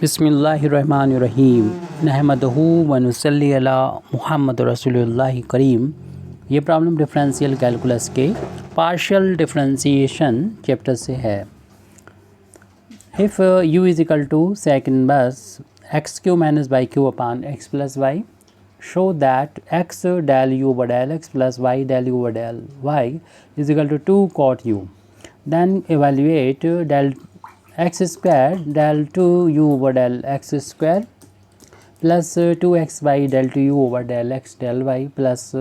बिस्मिल्लाहिर्रहमानिर्रहीम नहमदहू व नुसल्ली अला मुहम्मद रसूलुल्लाह करीम। ये प्रॉब्लम डिफरेंशियल कैलकुलस के पार्शियल डिफरेंशिएशन चैप्टर से है। If u is equal to sec inverse x cube minus y cube upon x plus y, show that x del u over del x plus y del u over del y is equal to 2 cot u, then evaluate del x square del 2u over del x square plus 2xy del 2u over del x del y plus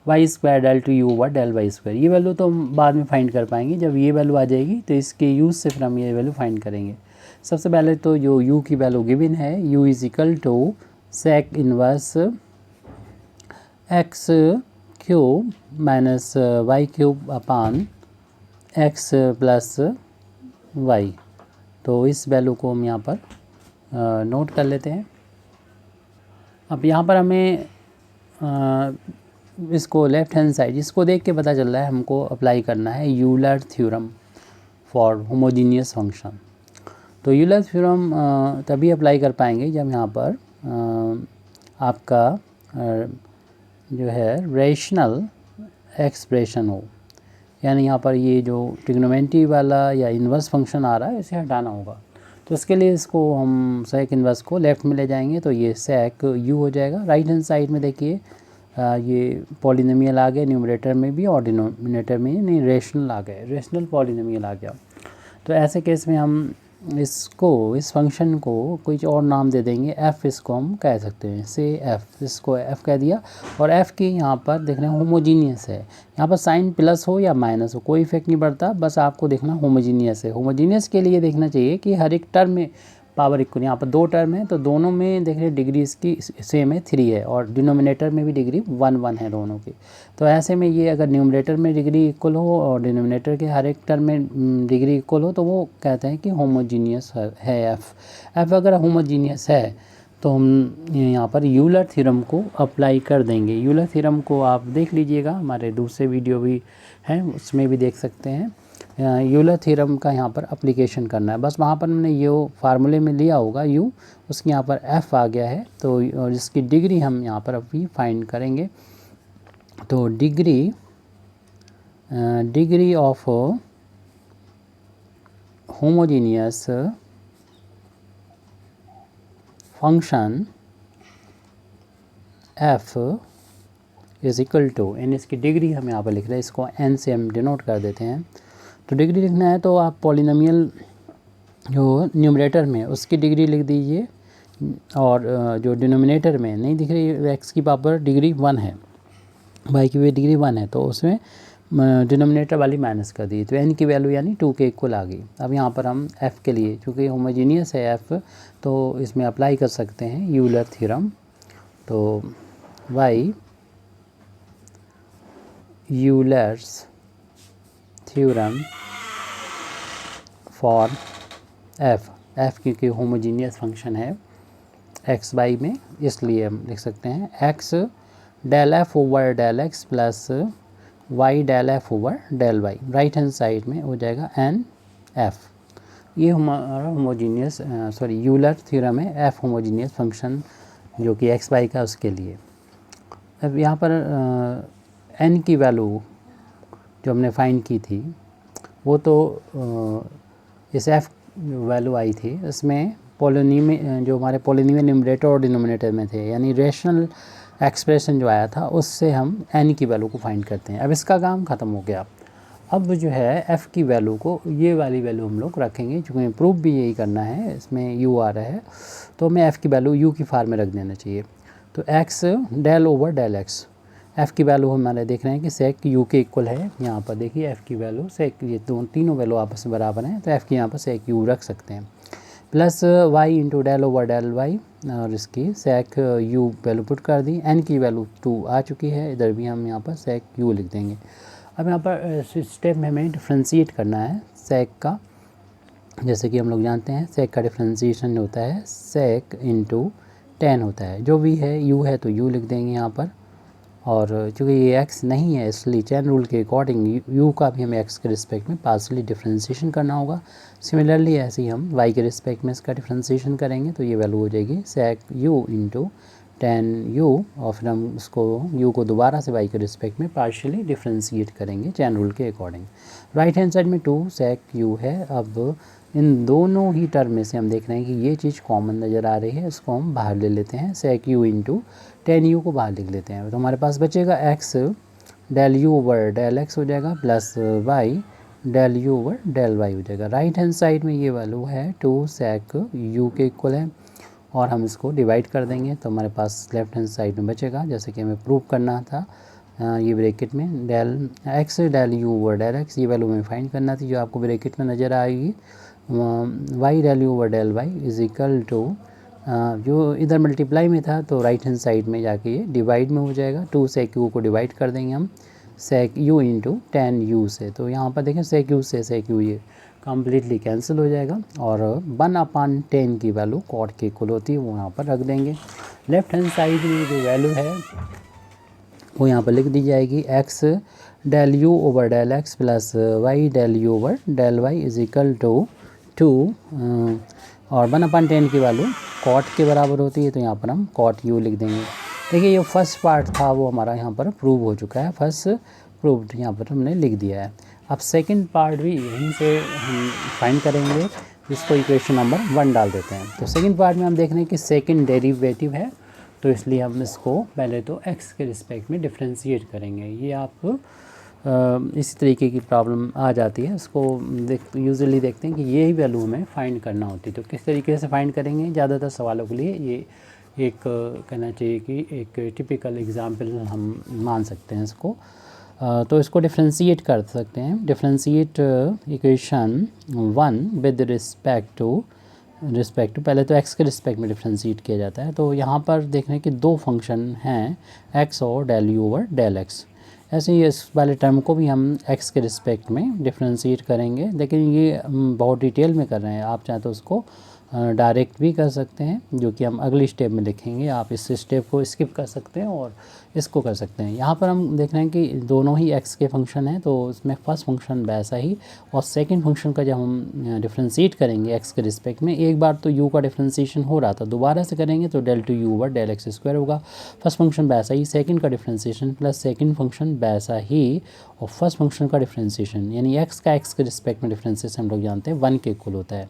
y square del 2u over del y square. ये value तो हम बाद में find कर पाएंगे, जब ये value आ जाएगी तो इसके यूज़ से फिर हम ये वैल्यू फाइंड करेंगे। सबसे पहले तो जो u की वैल्यू गिवन है, u is equal to sec inverse x cube minus y cube upon x plus y. तो इस वैल्यू को हम यहाँ पर नोट कर लेते हैं। अब यहाँ पर हमें इसको लेफ़्ट हैंड साइड इसको देख के पता चल रहा है हमको अप्लाई करना है Euler theorem for homogeneous function. तो यूलर थ्योरम तभी अप्लाई कर पाएंगे जब यहाँ पर आपका जो है रेशनल एक्सप्रेशन हो, यानी यहाँ पर ये जो ट्रिग्नोमेट्री वाला या इन्वर्स फंक्शन आ रहा है इसे हटाना होगा। तो इसके लिए इसको हम सेक इन्वर्स को लेफ़्ट में ले जाएंगे तो ये सेक u हो जाएगा। राइट हैंड साइड में देखिए ये पॉलिनोमियल आ गया, न्यूमरेटर में भी और डिनोमिनेटर में नहीं, रेशनल आ गए, रेशनल पॉलिनोमियल आ गया। तो ऐसे केस में हम इसको इस फंक्शन को कुछ और नाम दे देंगे, f इसको हम कह सकते हैं, से f, इसको f कह दिया। और f की यहाँ पर देख रहे हैं होमोजीनियस है, यहाँ पर साइन प्लस हो या माइनस हो कोई इफेक्ट नहीं पड़ता, बस आपको देखना होमोजीनियस है। होमोजीनियस के लिए देखना चाहिए कि हर एक टर्म में पावर इक्वल, यहाँ पर दो टर्म है तो दोनों में देख रहे डिग्री इसकी सेम है 3 है और डिनोमिनेटर में भी डिग्री 1 1 है दोनों की। तो ऐसे में ये अगर न्यूमरेटर में डिग्री इक्वल हो और डिनोमिनेटर के हर एक टर्म में डिग्री इक्वल हो तो वो कहते हैं कि होमोजीनियस है एफ अगर होमोजीनियस है तो हम यहाँ पर यूलर थ्योरम को अप्लाई कर देंगे। यूलर थ्योरम को आप देख लीजिएगा, हमारे दूसरे वीडियो भी हैं उसमें भी देख सकते हैं। यूलर थ्योरम का यहाँ पर अप्लीकेशन करना है, बस वहाँ पर हमने ये फार्मूले में लिया होगा u, उसके यहाँ पर f आ गया है तो और इसकी डिग्री हम यहाँ पर अभी फाइंड करेंगे। तो degree of homogeneous function f is equal to n, इसकी डिग्री हम यहाँ पर लिख रहे हैं, इसको n से हम डिनोट कर देते हैं। तो डिग्री लिखना है तो आप पॉलिनोमियल जो न्यूमरेटर में उसकी डिग्री लिख दीजिए और जो डिनोमिनेटर में नहीं दिख रही x की पावर डिग्री 1 है, y की भी डिग्री 1 है तो उसमें डिनोमिनेटर वाली माइनस कर दी तो n की वैल्यू यानी 2 के इक्वल आ गई। अब यहाँ पर हम f के लिए चूँकि होमोजीनियस है f तो इसमें अप्लाई कर सकते हैं यूलर थ्योरम। तो y Euler's theorem for f क्योंकि होमोजीनियस फंक्शन है x y में, इसलिए हम लिख सकते हैं x del f over del x plus y del f over del y। Right hand side में हो जाएगा n f। ये हमारा होमोजीनियस यूलर थ्योरम है f होमोजीनियस फंक्शन जो कि x y का उसके लिए। अब यहाँ पर n की वैल्यू जो हमने फाइंड की थी वो तो इस f वैल्यू आई थी, इसमें पॉलिनोमियल जो हमारे पॉलिनोमियल न्यूमरेटर और डिनोमिनेटर में थे यानी रेशनल एक्सप्रेशन जो आया था उससे हम n की वैल्यू को फाइंड करते हैं। अब इसका काम ख़त्म हो गया। अब जो है f की वैल्यू को ये वाली वैल्यू हम लोग रखेंगे, चूँकि प्रूफ भी यही करना है, इसमें u आ रहा है तो हमें f की वैल्यू u की फार्म में रख देना चाहिए। तो x del over del x, f की वैल्यू हमारे देख रहे हैं कि सेक u के इक्वल है। यहाँ पर देखिए f की वैल्यू सेक, ये तीनों वैल्यू आपस में बराबर हैं तो f की यहाँ पर सेक u रख सकते हैं, plus y into del over del y और इसकी सेक u वैल्यू पुट कर दी। n की वैल्यू 2 आ चुकी है, इधर भी हम यहाँ पर सेक u लिख देंगे। अब यहाँ पर स्टेप में हमें डिफ्रेंशिएट करना है सेक का, जैसे कि हम लोग जानते हैं सेक का डिफ्रेंशिएशन होता है सेक इंटू टेन होता है, जो भी है u है तो u लिख देंगे यहाँ पर और चूँकि ये एक्स नहीं है इसलिए चैन रूल के अकॉर्डिंग यू का भी हमें एक्स के रिस्पेक्ट में पार्शली डिफ्रेंशिएशन करना होगा। सिमिलरली ऐसे ही हम वाई के रिस्पेक्ट में इसका डिफ्रेंशिएशन करेंगे तो ये वैल्यू हो जाएगी सेक यू इंटू टेन यू और फिर हम उसको यू को दोबारा से वाई के रिस्पेक्ट में पार्शियली डिफ्रेंशिएट करेंगे चैन रूल के अकॉर्डिंग। राइट हैंड साइड में 2 सेक यू है। अब इन दोनों ही टर्म में से हम देख रहे हैं कि ये चीज़ कॉमन नज़र आ रही है, इसको हम बाहर ले लेते हैं, सेक यू इंटू 10u को बाहर लिख लेते हैं। तो हमारे पास बचेगा x del u over del x हो जाएगा plus y del u over del y हो जाएगा। राइट हैंड साइड में ये वैल्यू है 2 सेक u के इक्वल है और हम इसको डिवाइड कर देंगे तो हमारे पास लेफ्ट हैंड साइड में बचेगा जैसे कि हमें प्रूव करना था ये ब्रैकेट में del x del u over del x ये वैल्यू हमें फाइंड करना थी जो आपको ब्रैकेट में नज़र आएगी। y del u over del y is equal to जो इधर मल्टीप्लाई में था तो राइट हैंड साइड में जाके ये डिवाइड में हो जाएगा। 2 सेक यू को डिवाइड कर देंगे हम सेक यू इंटू 10u से, तो यहाँ पर देखें सेक यू से सेक यू ये कम्प्लीटली कैंसिल हो जाएगा और 1/10 की वैल्यू कॉट के इक्वल होती है वो यहाँ पर रख देंगे। लेफ्ट हैंड साइड में जो वैल्यू है वो यहाँ पर लिख दी जाएगी x del u over del x plus y del u over del y is equal to 2 और 1/10 की वैल्यू कॉट के बराबर होती है तो यहाँ पर हम कॉट यू लिख देंगे। देखिए ये फर्स्ट पार्ट था वो हमारा यहाँ पर प्रूव हो चुका है, फर्स्ट प्रूव्ड यहाँ पर हमने लिख दिया है। अब सेकंड पार्ट भी यहीं से हम फाइंड करेंगे, इसको इक्वेशन नंबर 1 डाल देते हैं। तो सेकंड पार्ट में हम देख रहे हैं कि सेकंड डेरिवेटिव है तो इसलिए हम इसको पहले तो x के रिस्पेक्ट में डिफ्रेंशिएट करेंगे। ये आप इसी तरीके की प्रॉब्लम आ जाती है, इसको यूजुअली देखते हैं कि ये ही वैल्यू हमें फाइंड करना होती है। तो किस तरीके से फाइंड करेंगे, ज़्यादातर सवालों के लिए ये एक कहना चाहिए कि एक टिपिकल एग्जांपल हम मान सकते हैं इसको। तो इसको डिफ्रेंशिएट कर सकते हैं, differentiate equation 1 with respect to पहले तो x के रिस्पेक्ट में डिफ्रेंशिएट किया जाता है। तो यहाँ पर देख रहे हैं कि 2 फंक्शन हैं x और del u over del x। ऐसे ही इस वाले टर्म को भी हम x के रिस्पेक्ट में डिफ्रेंशिएट करेंगे, लेकिन ये बहुत डिटेल में कर रहे हैं। आप चाहे तो उसको डायरेक्ट भी कर सकते हैं जो कि हम अगली स्टेप में लिखेंगे। आप इस स्टेप को स्किप कर सकते हैं और इसको कर सकते हैं। यहाँ पर हम देख रहे हैं कि दोनों ही x के फंक्शन हैं तो इसमें फर्स्ट फंक्शन वैसा ही और सेकंड फंक्शन का जब हम डिफ्रेंशिएट करेंगे x के रिस्पेक्ट में, एक बार तो u का डिफ्रेंशिएशन हो रहा था, दोबारा से करेंगे तो del two u over del x square होगा। फर्स्ट फंक्शन वैसा ही, सेकंड का डिफ्रेंशिएशन प्लस सेकंड फंक्शन वैसा ही और फर्स्ट फंक्शन का डिफ्रेंशिएशन यानी x का x के रिस्पेक्ट में डिफ्रेंशिएशन हम लोग जानते हैं 1 के इक्वल होता है।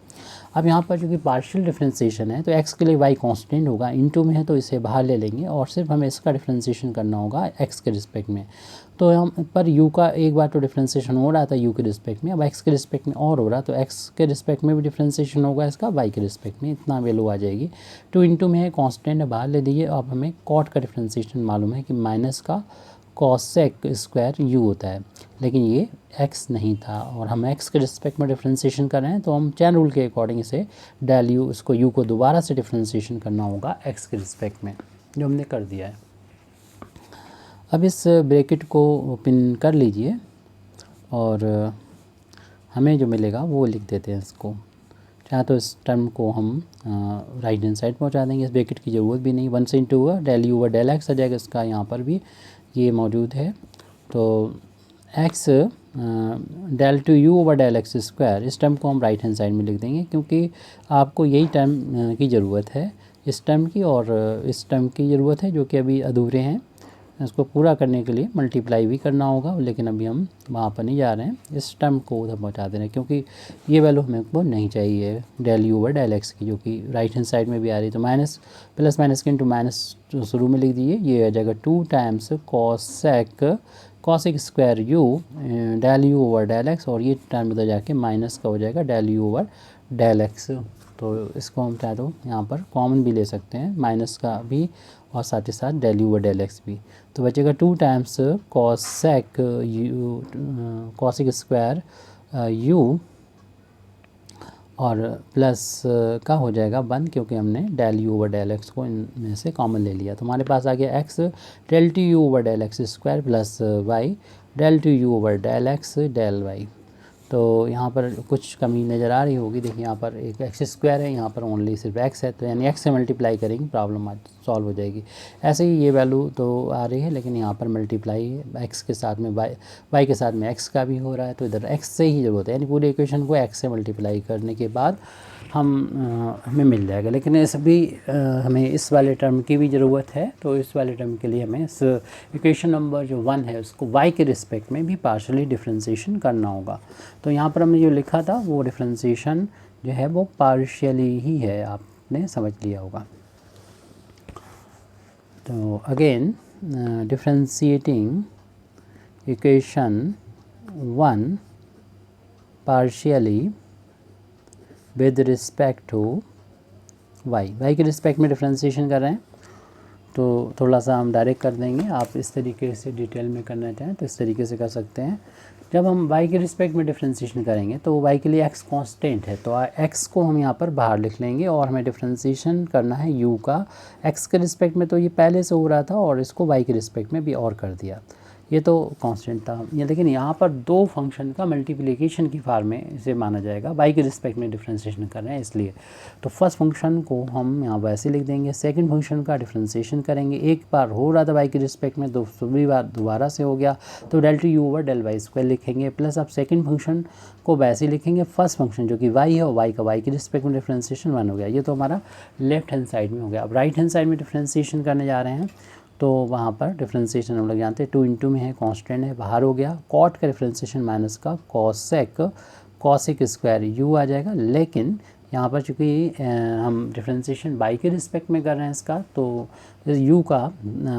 अब यहाँ पर चूँकि पार्शियल डिफ्रेंशिएशन है तो x के लिए y कांस्टेंट होगा, इनटू में है तो इसे बाहर ले लेंगे और सिर्फ हमें इसका डिफ्रेंशिएशन करना होगा x के रिस्पेक्ट में। तो हम पर u का एक बार तो डिफ्रेंशिएशन हो रहा था u के रिस्पेक्ट में, अब x के रिस्पेक्ट में और हो रहा तो x के रिस्पेक्ट में भी डिफ्रेंशिएशन होगा इसका y के रिस्पेक्ट में, इतना वैल्यू आ जाएगी। 2 इंटू में है कांस्टेंट बाहर ले दीजिए। अब हमें कॉट का डिफ्रेंशिएशन मालूम है कि माइनस का कॉसेक स्क्वायर u होता है, लेकिन ये x नहीं था और हम x के रिस्पेक्ट में डिफ्रेंशिएशन कर रहे हैं तो हम चैन रूल के अकॉर्डिंग इसे डेल u इसको u को दोबारा से डिफ्रेंशिएशन करना होगा x के रिस्पेक्ट में, जो हमने कर दिया है। अब इस ब्रैकेट को ओपन कर लीजिए और हमें जो मिलेगा वो लिख देते हैं इसको। चाहे तो इस टर्म को हम राइट हैंड साइड पहुंचा देंगे, इस ब्रैकेट की ज़रूरत भी नहीं। 1 से इंटू हुआ del u over del x आ जाएगा, इसका यहाँ पर भी ये मौजूद है। तो x del two u over del x square, इस टर्म को हम राइट हैंड साइड में लिख देंगे क्योंकि आपको यही टर्म की ज़रूरत है, इस टर्म की और इस टर्म की ज़रूरत है जो कि अभी अधूरे हैं। इसको पूरा करने के लिए मल्टीप्लाई भी करना होगा, लेकिन अभी हम वहाँ पर नहीं जा रहे हैं, इस टर्म को उधर पहुँचा दे रहे हैं क्योंकि ये वैल्यू हमें को नहीं चाहिए del u over del x की, जो कि राइट हैंड साइड में भी आ रही है। तो माइनस प्लस माइनस के इंटू माइनस शुरू में लिख दीजिए, ये आ जाएगा 2 times cosec square u del u over del x और ये टर्म उधर जाके माइनस का हो जाएगा del u over del x. तो इसको हम चाहे तो यहाँ पर कॉमन भी ले सकते हैं, माइनस का भी और साथ ही साथ del u over del x भी। तो बचेगा 2 टाइम्स कॉसेक स्क्वायर यू और प्लस का हो जाएगा 1 क्योंकि हमने del u over del x को इनमें से कॉमन ले लिया। तो हमारे पास आ गया x del two u over del x square plus y del two u over del x del y। तो यहाँ पर कुछ कमी नज़र आ रही होगी। देखिए यहाँ पर एक एक्स स्क्वायर है, यहाँ पर ओनली सिर्फ एक्स है, तो यानी एक्स से मल्टीप्लाई करेंगे प्रॉब्लम आज सॉल्व हो जाएगी। ऐसे ही ये वैल्यू तो आ रही है, लेकिन यहाँ पर मल्टीप्लाई एक्स के साथ में वाई के साथ में एक्स का भी हो रहा है, तो इधर एक्स से ही ज़रूरत है, यानी पूरे इक्वेशन को एक्स से मल्टीप्लाई करने के बाद हमें मिल जाएगा। लेकिन ऐसे भी हमें इस वाले टर्म की भी ज़रूरत है, तो इस वाले टर्म के लिए हमें इस इक्वेशन नंबर जो 1 है उसको y के रिस्पेक्ट में भी पार्शियली डिफ्रेंशिएशन करना होगा। तो यहाँ पर हमने जो लिखा था वो डिफ्रेंशिएशन जो है वो पार्शियली ही है, आपने समझ लिया होगा। तो again differentiating equation 1 partially with respect to y के रिस्पेक्ट में डिफ्रेंशिएशन कर रहे हैं, तो थोड़ा सा हम डायरेक्ट कर देंगे। आप इस तरीके से डिटेल में करना चाहें तो इस तरीके से कर सकते हैं। जब हम y के रिस्पेक्ट में डिफ्रेंशिएशन करेंगे तो y के लिए x कांस्टेंट है, तो x को हम यहाँ पर बाहर लिख लेंगे और हमें डिफ्रेंशिएशन करना है u का x के रिस्पेक्ट में। तो ये पहले से हो रहा था और इसको y के रिस्पेक्ट में भी और कर दिया, ये तो कांस्टेंट था ये। लेकिन यहाँ पर दो फंक्शन का मल्टीप्लिकेशन की फॉर्म में इसे माना जाएगा, y के रिस्पेक्ट में डिफ्रेंशिएशन कर रहे हैं इसलिए। तो फर्स्ट फंक्शन को हम यहाँ वैसे लिख देंगे, सेकंड फंक्शन का डिफ्रेंशिएशन करेंगे। एक बार हो रहा था y के रिस्पेक्ट में, दूसरी बार दोबारा से हो गया, तो del two u over del y square लिखेंगे। प्लस आप सेकंड फंक्शन को वैसे ही लिखेंगे, फर्स्ट फंक्शन जो कि y है और y का y के रिस्पेक्ट में डिफ्रेंशिएशन 1 हो गया। ये तो हमारा लेफ्ट हैंड साइड में हो गया। अब राइट हैंड साइड में डिफ्रेंशिएशन करने जा रहे हैं, तो वहाँ पर डिफ्रेंशिएशन हम लोग जानते हैं 2 इंटू में है, कांस्टेंट है, बाहर हो गया। कॉट का डिफ्रेंशिएशन माइनस का कॉसेक स्क्वायर यू आ जाएगा। लेकिन यहाँ पर चूँकि हम डिफ्रेंशिएशन y के रिस्पेक्ट में कर रहे हैं इसका, तो u का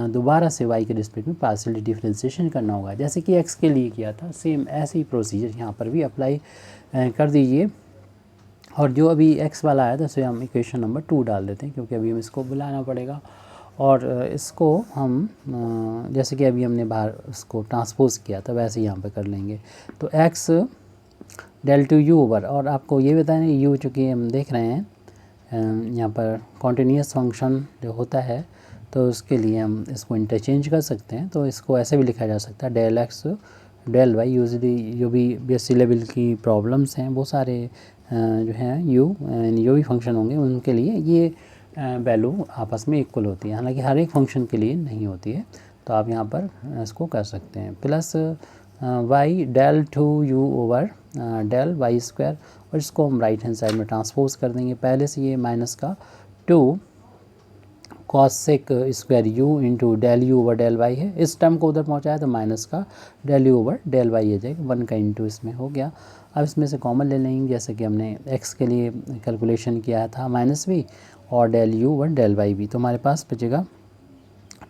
दोबारा से y के रिस्पेक्ट में पार्शियली डिफ्रेंशिएशन करना होगा, जैसे कि x के लिए किया था। सेम ऐसे ही प्रोसीजर यहाँ पर भी अप्लाई कर दीजिए। और जो अभी x वाला आया था उसे हम इक्वेशन नंबर 2 डाल देते हैं, क्योंकि अभी हम इसको बुलाना पड़ेगा। और इसको हम जैसे कि अभी हमने बाहर उसको ट्रांसपोज किया था वैसे यहाँ पे कर लेंगे। तो x del two u over, और आपको ये बताएं u चूँकि हम देख रहे हैं यहाँ पर कॉन्टिन्यूस फंक्शन जो होता है, तो उसके लिए हम इसको इंटरचेंज कर सकते हैं। तो इसको ऐसे भी लिखा जा सकता है del x del y। Usually जो भी बेसिक लेवल की प्रॉब्लम्स हैं वो सारे जो हैं जो भी फंक्शन होंगे उनके लिए ये वैल्यू आपस में इक्वल होती है, हालांकि हर एक फंक्शन के लिए नहीं होती है। तो आप यहाँ पर इसको कर सकते हैं। Plus y del two u over del y square, और इसको हम राइट हैंड साइड में ट्रांसपोज कर देंगे। पहले से ये माइनस का 2 cosec square u into del u over del y है। इस टर्म को उधर पहुँचाया तो माइनस का del u over del y आ जाएगा, 1 का इंटू इसमें हो गया। अब इसमें से कॉमन ले लेंगे, जैसे कि हमने x के लिए कैलकुलेशन किया था माइनस भी और del u over del y भी। तो हमारे पास बचेगा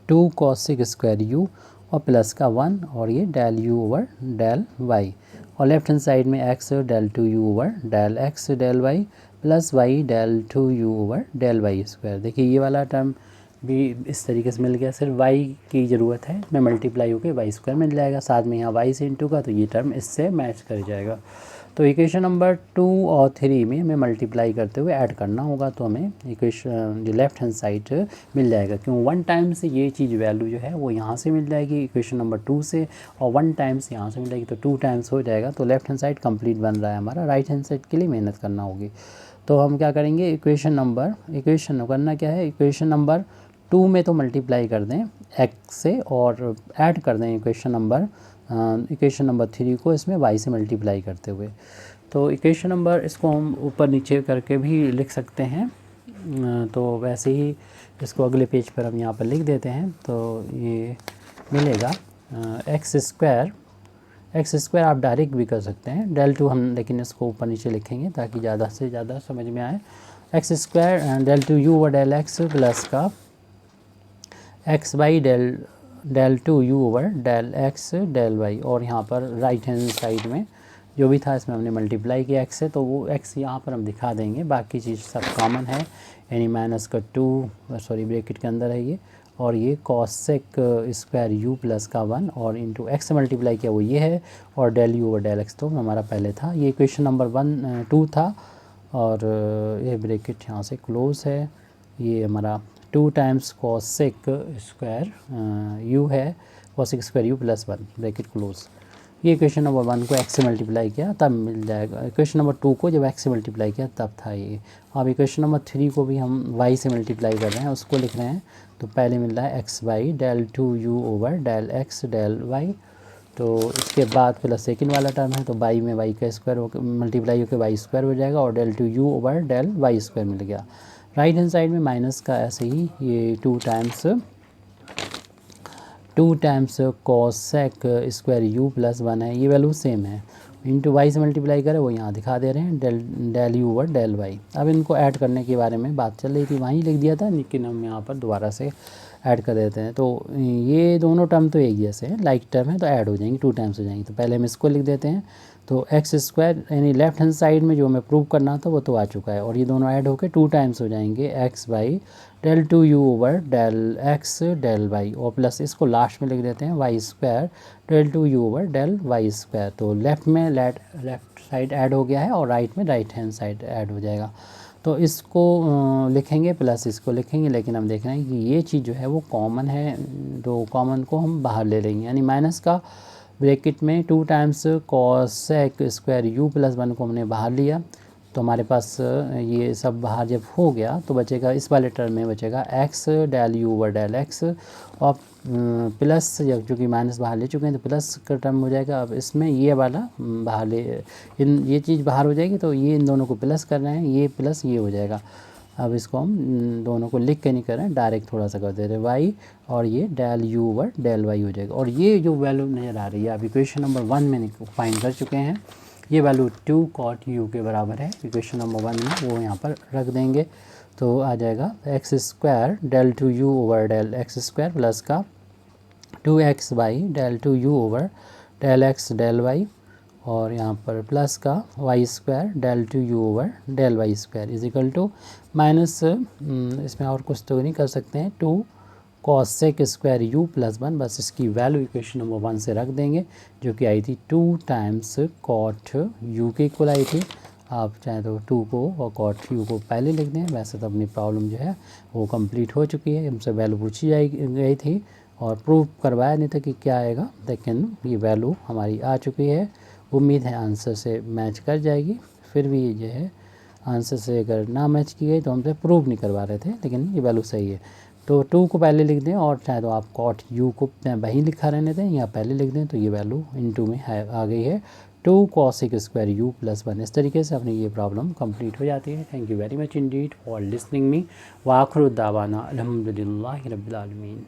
2 कॉसेक स्क्वायर यू और प्लस का 1 और ये del u over del y, और लेफ्ट हैंड साइड में x del two u over del x del y plus y del two u over del y square. देखिए ये वाला टर्म भी इस तरीके से मिल गया, सिर्फ y की ज़रूरत है, इसमें मल्टीप्लाई होकर वाई स्क्वायर मिल जाएगा। साथ में यहाँ y से इंटू का, तो ये टर्म इससे मैच कर जाएगा। तो इक्वेशन नंबर 2 और 3 में हमें मल्टीप्लाई करते हुए ऐड करना होगा, तो हमें इक्वेशन जो लेफ्ट हैंड साइड मिल जाएगा। क्यों 1 टाइम से ये चीज़ वैल्यू जो है वो यहाँ से मिल जाएगी इक्वेशन नंबर 2 से, और 1 टाइम्स यहाँ से मिल जाएगी, तो 2 टाइम्स हो जाएगा। तो लेफ्ट हैंड साइड कंप्लीट बन रहा है हमारा, राइट हैंड साइड के लिए मेहनत करना होगी। तो हम क्या करेंगे, इक्वेशन करना क्या है, इक्वेशन नंबर 2 में तो मल्टीप्लाई कर दें x से और ऐड कर दें इक्वेशन नंबर 3 को इसमें y से मल्टीप्लाई करते हुए। तो इक्वेशन नंबर इसको हम ऊपर नीचे करके भी लिख सकते हैं, तो वैसे ही इसको अगले पेज पर हम यहाँ पर लिख देते हैं। तो ये मिलेगा एक्स स्क्वायर आप डायरेक्ट भी कर सकते हैं, डेल टू हम लेकिन इसको ऊपर नीचे लिखेंगे ताकि ज़्यादा से ज़्यादा समझ में आए। X square del two u over del x plus का x by del two u over del x del y, और यहाँ पर राइट हैंड साइड में जो भी था इसमें हमने मल्टीप्लाई किया x से, तो वो x यहाँ पर हम दिखा देंगे, बाकी चीज़ सब कॉमन है, यानी माइनस का 2 सॉरी ब्रैकेट के अंदर है ये, और ये कॉसेक स्क्वायर u प्लस का 1 और इंटू x से मल्टीप्लाई किया वो ये है, और del u over del x तो हमारा पहले था। ये इक्वेशन नंबर 2 था, और ये ब्रैकेट यहाँ से क्लोज है। ये हमारा 2 टाइम्स कॉसेक स्क्वायर u है, cosec square u plus 1 bracket close. ये इक्वेशन नंबर 1 को x से मल्टीप्लाई किया तब मिल जाएगा। इक्वेशन नंबर 2 को जब x से मल्टीप्लाई किया तब था ये। अब इक्वेशन नंबर 3 को भी हम y से मल्टीप्लाई कर रहे हैं, उसको लिख रहे हैं। तो पहले मिल रहा है x by del 2u over del x del y। तो इसके बाद प्लस सेकंड वाला टर्म है, तो बाई में y का स्क्वायर हो मल्टीप्लाई होकर वाई स्क्वायर हो जाएगा और del 2u over del y square मिल गया। राइट हैंड साइड में माइनस का ऐसे ही ये 2 times cosec square u plus 1 है, ये वैल्यू सेम है। इंटू वाई से मल्टीप्लाई करें वो यहाँ दिखा दे रहे हैं del u over del y. अब इनको ऐड करने के बारे में बात चल रही थी, वहीं लिख दिया था, लेकिन हम यहाँ पर दोबारा से ऐड कर देते हैं। तो ये दोनों टर्म तो एक जैसे हैं, लाइक टर्म है, तो ऐड हो जाएंगे, 2 टाइम्स हो जाएंगे। तो पहले हम इसको लिख देते हैं। तो एक्स स्क्वायर यानी लेफ्ट हैंड साइड में जो हमें प्रूव करना था वो तो आ चुका है, और ये दोनों ऐड होकर 2 टाइम्स हो जाएंगे x by del 2u over del x del y, और प्लस इसको लास्ट में लिख देते हैं y square del 2u over del y square. तो लेफ़्ट में लेफ़्ट साइड ऐड हो गया है और राइट में राइट हैंड साइड ऐड हो जाएगा। तो इसको लिखेंगे प्लस इसको लिखेंगे, लेकिन हम देख रहे हैं कि ये चीज़ जो है वो कॉमन है, तो कॉमन को हम बाहर ले लेंगे, यानी माइनस का ब्रैकेट में 2 times cosec square u plus 1 को हमने बाहर लिया। तो हमारे पास ये सब बाहर जब हो गया तो बचेगा, इस वाले टर्म में बचेगा x del u over del x, और प्लस जब चूँकि माइनस बाहर ले चुके हैं तो प्लस का टर्म हो जाएगा। अब इसमें ये वाला बाहर ले ये चीज़ बाहर हो जाएगी, तो ये इन दोनों को प्लस कर रहे हैं, ये प्लस ये हो जाएगा। अब इसको हम दोनों को लिख के नहीं कर रहे हैं, डायरेक्ट थोड़ा सा कर दे रहे हैं y, और ये del u over del y हो जाएगा। और ये जो वैल्यू नज़र आ रही है अब इक्वेशन नंबर 1 में फाइंड कर चुके हैं, ये वैल्यू 2 cot u के बराबर है। इक्वेशन नंबर 1 में वो यहाँ पर रख देंगे, तो आ जाएगा x square del 2u over del x square plus का 2x by del 2u over del x del y, और यहाँ पर प्लस का y square del 2u over del y square is equal to minus, इसमें और कुछ तो नहीं कर सकते हैं, 2 कॉसेक स्क्वायर u प्लस 1, बस इसकी वैल्यू इक्वेशन नंबर 1 से रख देंगे, जो कि आई थी 2 टाइम्स कॉट u के इक्वल आई थी। आप चाहे तो 2 को और कॉट u को पहले लिख दें, वैसे तो अपनी प्रॉब्लम जो है वो कंप्लीट हो चुकी है, हमसे वैल्यू पूछी गई थी और प्रूव करवाया नहीं था कि क्या आएगा, लेकिन ये वैल्यू हमारी आ चुकी है। उम्मीद है आंसर से मैच कर जाएगी, फिर भी ये जो है आंसर से अगर ना मैच की गई तो हमसे प्रूव नहीं करवा रहे थे, लेकिन ये वैल्यू सही है। तो 2 को पहले लिख दें, और चाहे तो आप कॉट u को वहीं लिखा रहने दें या पहले लिख दें, तो ये वैल्यू इनटू में आ गई है 2 कॉसेक स्क्वायर u प्लस 1। इस तरीके से अपनी ये प्रॉब्लम कंप्लीट हो जाती है। Thank you very much Indeed for listening me. व आखिर दावाना अल्हम्दुलिल्लाहि रब्बिल आलमीन।